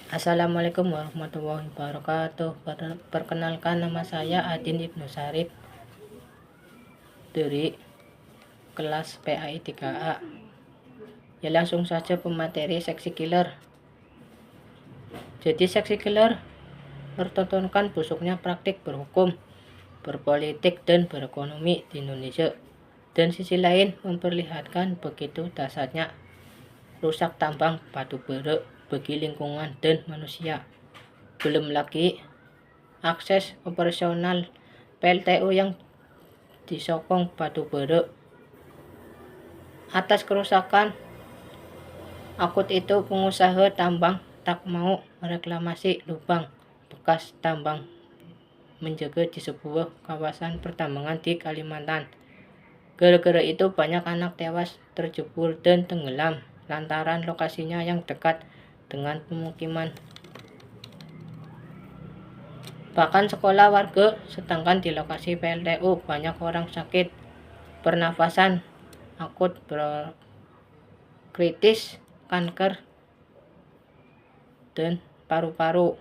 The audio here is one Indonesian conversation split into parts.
Assalamualaikum warahmatullahi wabarakatuh. Perkenalkan, nama saya Adin Ibnu Sarif dari kelas PAI 3A. Ya, langsung saja pemateri seksi killer. Jadi seksi killer pertontonkan busuknya praktik berhukum, berpolitik, dan berekonomi di Indonesia. Dan sisi lain memperlihatkan begitu dahsyatnya rusak tambang batu bara bagi lingkungan dan manusia. Belum lagi akses operasional PLTU yang disokong batu bara. Atas kerusakan akut itu, pengusaha tambang tak mau mereklamasi lubang bekas tambang menjaga di sebuah kawasan pertambangan di Kalimantan. Gara-gara itu banyak anak tewas terjebur dan tenggelam lantaran lokasinya yang dekat dengan pemukiman. Bahkan sekolah warga, sedangkan di lokasi PLTU banyak orang sakit pernafasan akut, kritis, kanker, dan paru-paru.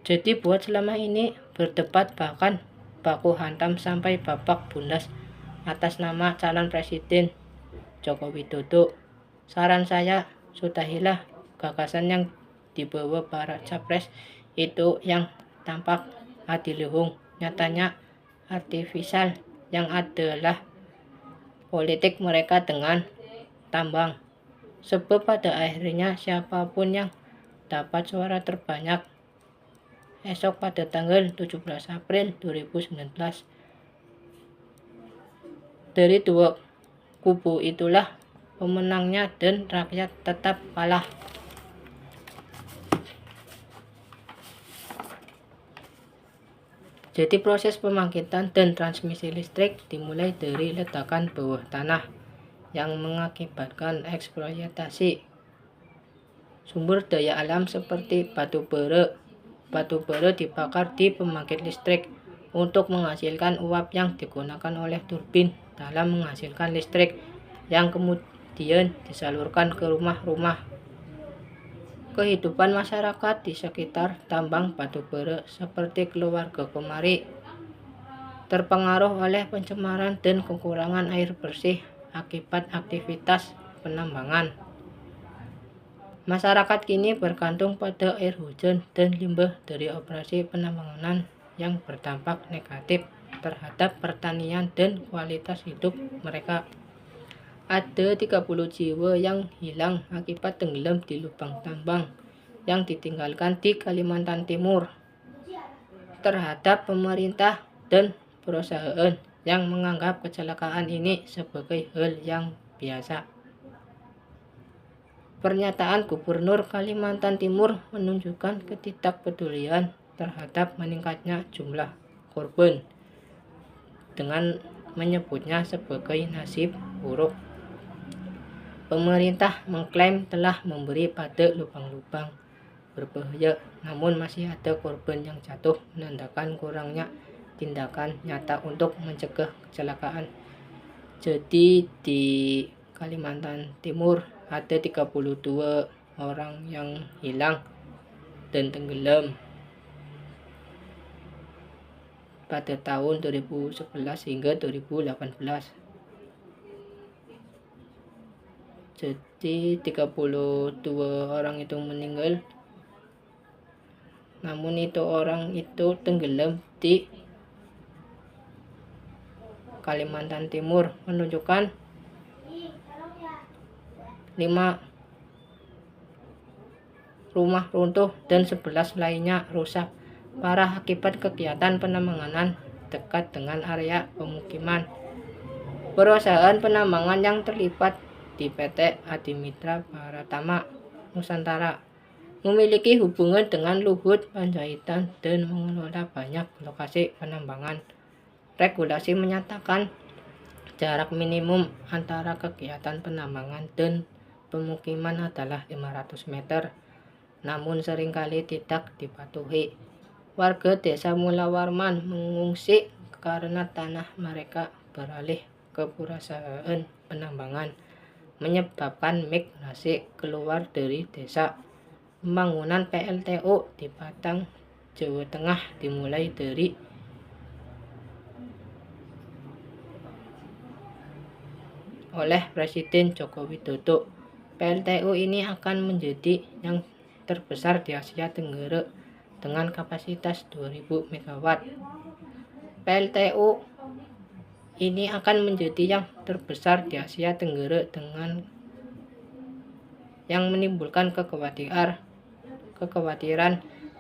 Jadi buat selama ini berdebat, bahkan baku hantam sampai babak bundas atas nama calon presiden Joko Widodo. Saran saya, sudahilah gagasan yang dibawa para capres itu yang tampak adiluhung, nyatanya artifisial, yang adalah politik mereka dengan tambang. Sebab pada akhirnya siapapun yang dapat suara terbanyak esok pada tanggal 17 April 2019 dari dua kubu itulah pemenangnya dan rakyat tetap kalah. Jadi proses pembangkitan dan transmisi listrik dimulai dari ledakan bawah tanah yang mengakibatkan eksploitasi sumber daya alam seperti batu bara. Batu bara dibakar di pembangkit listrik untuk menghasilkan uap yang digunakan oleh turbin dalam menghasilkan listrik yang kemudian disalurkan ke rumah-rumah. Kehidupan masyarakat di sekitar tambang batu bara seperti keluarga Komari terpengaruh oleh pencemaran dan kekurangan air bersih akibat aktivitas penambangan. Masyarakat kini bergantung pada air hujan dan limbah dari operasi penambangan yang berdampak negatif terhadap pertanian dan kualitas hidup mereka. Ada 30 jiwa yang hilang akibat tenggelam di lubang tambang yang ditinggalkan di Kalimantan Timur. Terhadap pemerintah dan perusahaan yang menganggap kecelakaan ini sebagai hal yang biasa. Pernyataan Gubernur Kalimantan Timur menunjukkan ketidakpedulian terhadap meningkatnya jumlah korban dengan menyebutnya sebagai nasib buruk. Pemerintah mengklaim telah memberi pada lubang-lubang berbahaya, namun masih ada korban yang jatuh, menandakan kurangnya tindakan nyata untuk mencegah kecelakaan. Jadi di Kalimantan Timur ada 32 orang yang hilang dan tenggelam pada tahun 2011 hingga 2018. Jadi 32 orang itu meninggal, namun itu orang itu tenggelam di Kalimantan Timur, menunjukkan 5 rumah runtuh dan 11 lainnya rusak parah akibat kegiatan penambangan dekat dengan area pemukiman. Perusahaan penambangan yang terlibat di PT Adimitra Baratama Nusantara memiliki hubungan dengan Luhut Panjaitan dan mengelola banyak lokasi penambangan. Regulasi menyatakan jarak minimum antara kegiatan penambangan dan pemukiman adalah 500 meter, namun seringkali tidak dipatuhi. Warga desa Mula Warman mengungsi karena tanah mereka beralih keperusahaan penambangan, menyebabkan migrasi keluar dari desa. Pembangunan PLTU di Batang, Jawa Tengah dimulai oleh Presiden Joko Widodo. PLTU ini akan menjadi yang terbesar di Asia Tenggara dengan kapasitas 2000 MW. PLTU ini akan menjadi yang terbesar di Asia Tenggara dengan yang menimbulkan kekhawatiran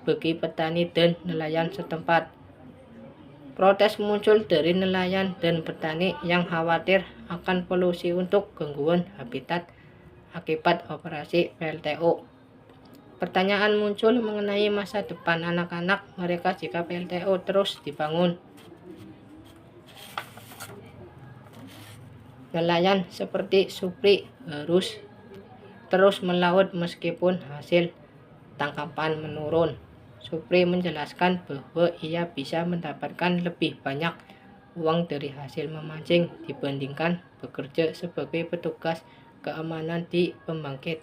bagi petani dan nelayan setempat. Protes muncul dari nelayan dan petani yang khawatir akan polusi untuk gangguan habitat akibat operasi PLTU. Pertanyaan muncul mengenai masa depan anak-anak mereka jika PLTU terus dibangun. Nelayan seperti Supri harus terus melaut meskipun hasil tangkapan menurun. Supri menjelaskan bahwa ia bisa mendapatkan lebih banyak uang dari hasil memancing dibandingkan bekerja sebagai petugas keamanan di pembangkit.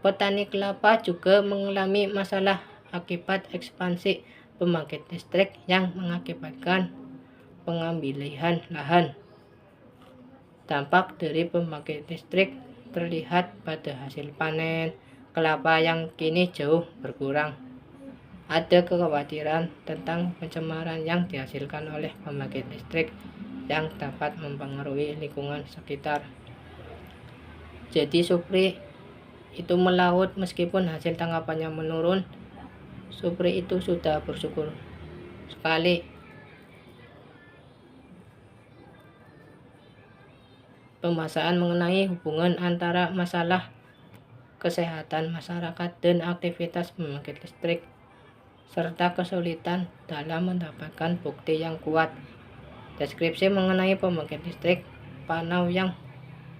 Petani kelapa juga mengalami masalah akibat ekspansi pembangkit listrik yang mengakibatkan pengambilan lahan. Dampak dari pembangkit listrik terlihat pada hasil panen kelapa yang kini jauh berkurang. Ada kekhawatiran tentang pencemaran yang dihasilkan oleh pembangkit listrik yang dapat mempengaruhi lingkungan sekitar. Jadi Supri itu melaut meskipun hasil tangkapannya menurun. Supri itu sudah bersyukur sekali. Pembahasan mengenai hubungan antara masalah kesehatan masyarakat dan aktivitas pembangkit listrik, serta kesulitan dalam mendapatkan bukti yang kuat. Deskripsi mengenai pembangkit listrik Panau yang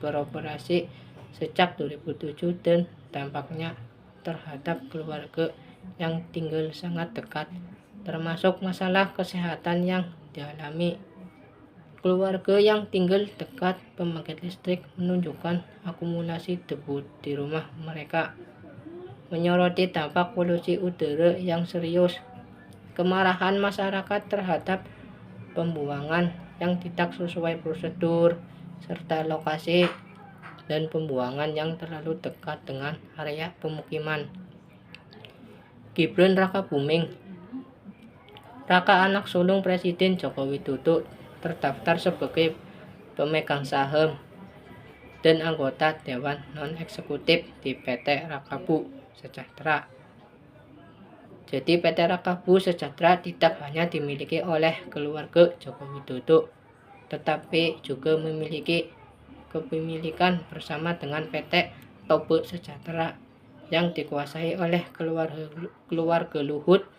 beroperasi sejak 2007 dan dampaknya terhadap keluarga yang tinggal sangat dekat, termasuk masalah kesehatan yang dialami. Keluarga yang tinggal dekat pembangkit listrik menunjukkan akumulasi debu di rumah mereka, menyoroti dampak polusi udara yang serius, kemarahan masyarakat terhadap pembuangan yang tidak sesuai prosedur, serta lokasi dan pembuangan yang terlalu dekat dengan area pemukiman. Gibran Rakabuming, Raka anak sulung Presiden Joko Widodo, terdaftar sebagai pemegang saham dan anggota Dewan Non-Eksekutif di PT Rakabu Sejahtera. Jadi PT Rakabu Sejahtera tidak hanya dimiliki oleh keluarga Joko Widodo, tetapi juga memiliki kepemilikan bersama dengan PT Toba Sejahtera yang dikuasai oleh keluarga Luhut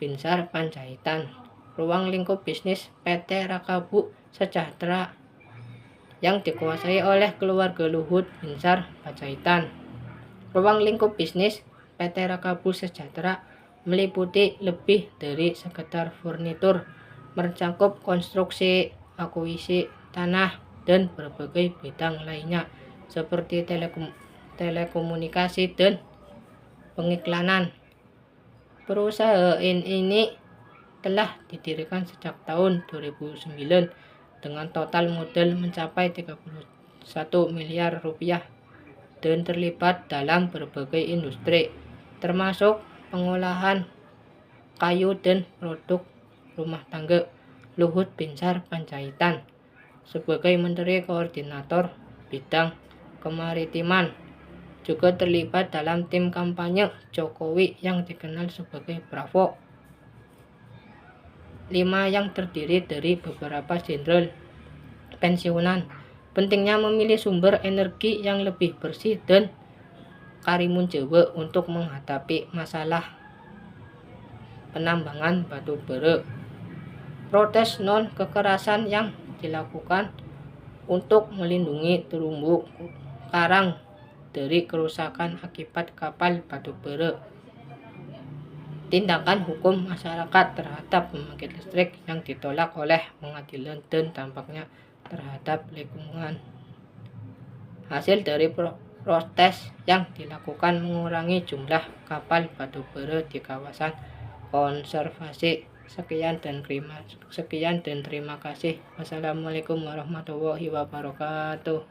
Binsar Panjaitan. Ruang lingkup bisnis PT Rakabu Sejahtera yang dikuasai oleh keluarga Luhut Binsar Panjaitan. Ruang lingkup bisnis PT Rakabu Sejahtera meliputi lebih dari sekedar furnitur, mencakup konstruksi, akuisisi tanah, dan berbagai bidang lainnya seperti telekomunikasi dan pengiklanan. Perusahaan ini telah didirikan sejak tahun 2009 dengan total modal mencapai 31 miliar rupiah dan terlibat dalam berbagai industri, termasuk pengolahan kayu dan produk rumah tangga. Luhut Binsar Panjaitan sebagai Menteri Koordinator Bidang Kemaritiman juga terlibat dalam tim kampanye Jokowi yang dikenal sebagai Bravo 5 yang terdiri dari beberapa jenderal pensiunan. Pentingnya memilih sumber energi yang lebih bersih dan karimun Jawa untuk menghadapi masalah penambangan batu bara. Protes non-kekerasan yang dilakukan untuk melindungi terumbu karang dari kerusakan akibat kapal batu bara. tindakan hukum masyarakat terhadap pembangkit listrik yang ditolak oleh pengadilan dan dampaknya terhadap lingkungan. Hasil dari protes yang dilakukan mengurangi jumlah kapal batubara di kawasan konservasi. Sekian dan terima kasih. Wassalamualaikum warahmatullahi wabarakatuh.